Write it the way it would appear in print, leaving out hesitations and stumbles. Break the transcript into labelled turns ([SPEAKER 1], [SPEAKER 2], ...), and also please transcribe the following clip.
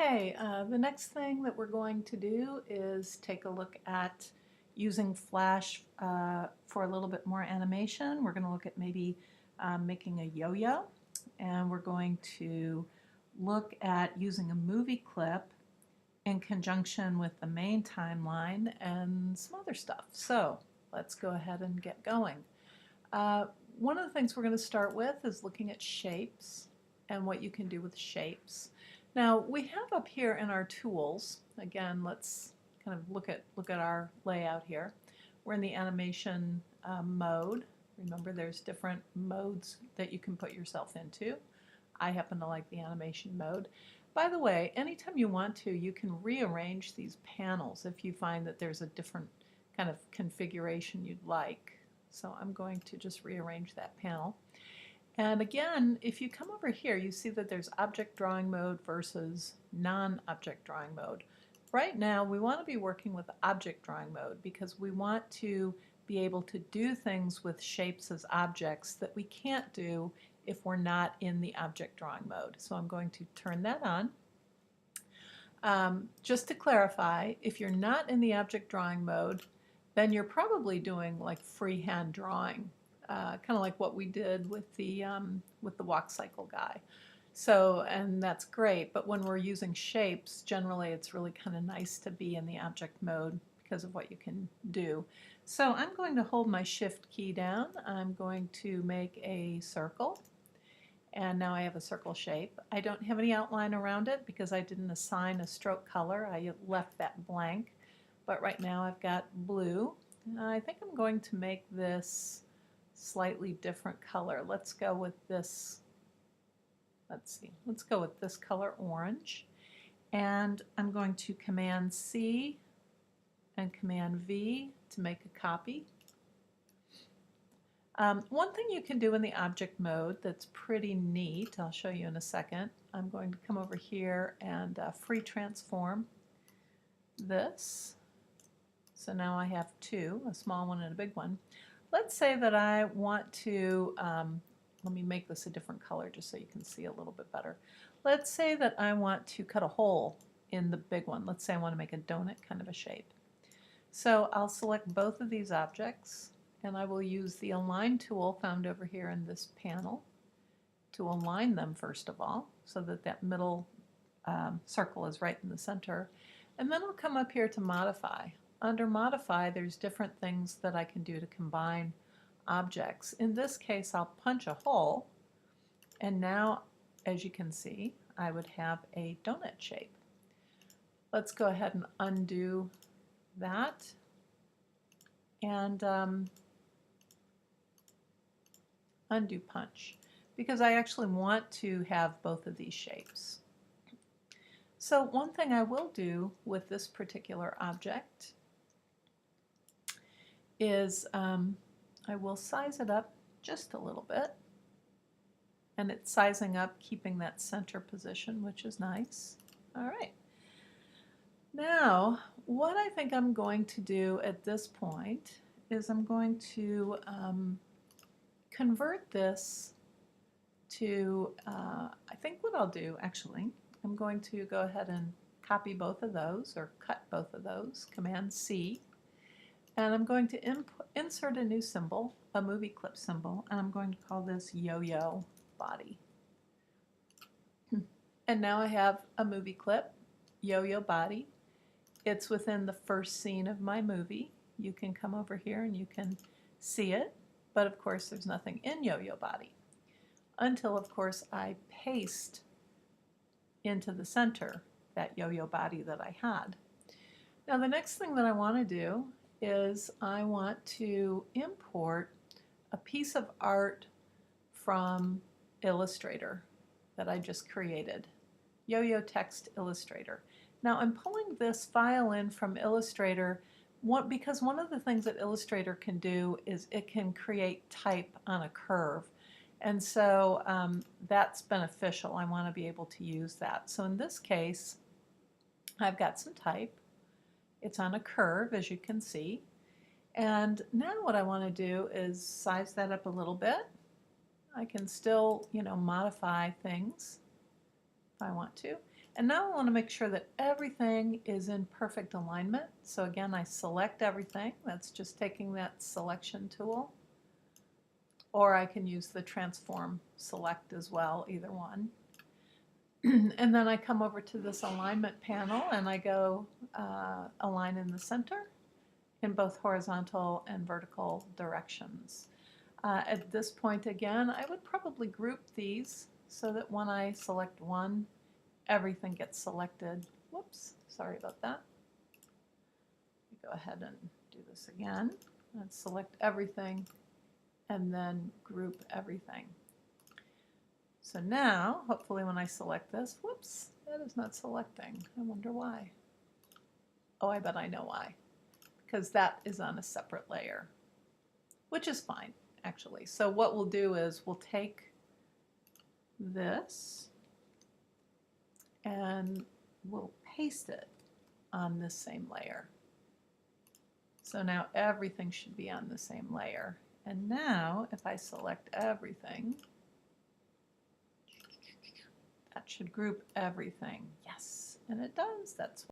[SPEAKER 1] Okay, the next thing that we're going to do is take a look at using Flash for a little bit more animation. We're going to look at maybe making a yo-yo, and we're going to look at using a movie clip in conjunction with the main timeline and some other stuff. So let's go ahead and get going. One of the things we're going to start with is looking at shapes and what you can do with shapes. Now we have up here in our tools, again, let's kind of look at our layout here. We're in the animation mode. Remember, there's different modes that you can put yourself into. I happen to like the animation mode. By the way, anytime you want to, you can rearrange these panels if you find that there's a different kind of configuration you'd like. So I'm going to just rearrange that panel. And again, if you come over here, you see that there's object drawing mode versus non-object drawing mode. Right now, we want to be working with object drawing mode because we want to be able to do things with shapes as objects that we can't do if we're not in the object drawing mode. So I'm going to turn that on. Just to clarify, if you're not in the object drawing mode, then you're probably doing like freehand drawing, kind of like what we did with the walk cycle guy. So, and that's great, but when we're using shapes, generally it's really kind of nice to be in the object mode because of what you can do. So I'm going to hold my shift key down. I'm going to make a circle. And now I have a circle shape. I don't have any outline around it because I didn't assign a stroke color. I left that blank. But right now I've got blue. I think I'm going to make this slightly different color. Let's go with this, let's go with this color, orange. And I'm going to Command C and Command V to make a copy. One thing you can do in the object mode that's pretty neat, I'll show you in a second. I'm going to come over here and free transform this. So now I have two, a small one and a big one. Let's say that I want to, let me make this a different color just so you can see a little bit better. Let's say that I want to cut a hole in the big one. Let's say I want to make a donut kind of a shape. So I'll select both of these objects and I will use the Align tool found over here in this panel to align them first of all so that that middle circle is right in the center. And then I'll come up here to Modify. Under Modify, there's different things that I can do to combine objects. In this case, I'll punch a hole, and now, as you can see, I would have a donut shape. Let's go ahead and undo that, and undo punch, because I actually want to have both of these shapes. So one thing I will do with this particular object is I will size it up just a little bit, and it's sizing up, keeping that center position, which is nice. All right. Now, what I think I'm going to do at this point is I'm going to convert this to, I think what I'll do actually, I'm going to go ahead and copy both of those, or cut both of those, Command C, and I'm going to insert a new symbol, a movie clip symbol, and I'm going to call this yo-yo body. And now I have a movie clip, yo-yo body. It's within the first scene of my movie. You can come over here and you can see it, but of course there's nothing in yo-yo body until, of course, I paste into the center that yo-yo body that I had. Now the next thing that I want to do is I want to import a piece of art from Illustrator that I just created, Yo-Yo Text Illustrator. Now I'm pulling this file in from Illustrator because one of the things that Illustrator can do is it can create type on a curve. And so that's beneficial. I want to be able to use that. So in this case, I've got some type. It's on a curve, as you can see. And now what I want to do is size that up a little bit. I can still, modify things I want to. And now I want to make sure that everything is in perfect alignment. So again, I select everything. That's just taking that selection tool. Or I can use the transform select as well, either one. And then I come over to this alignment panel and I go align in the center in both horizontal and vertical directions. At this point again, I would probably group these so that when I select one, everything gets selected. Whoops, sorry about that. Go ahead and do this again. Let's select everything and then group everything. So now, hopefully when I select this, whoops, that is not selecting. I wonder why. Oh, I bet I know why. Because that is on a separate layer, which is fine, actually. So what we'll do is we'll take this and we'll paste it on this same layer. So now everything should be on the same layer. And now if I select everything, that should group everything. Yes, and it does. That's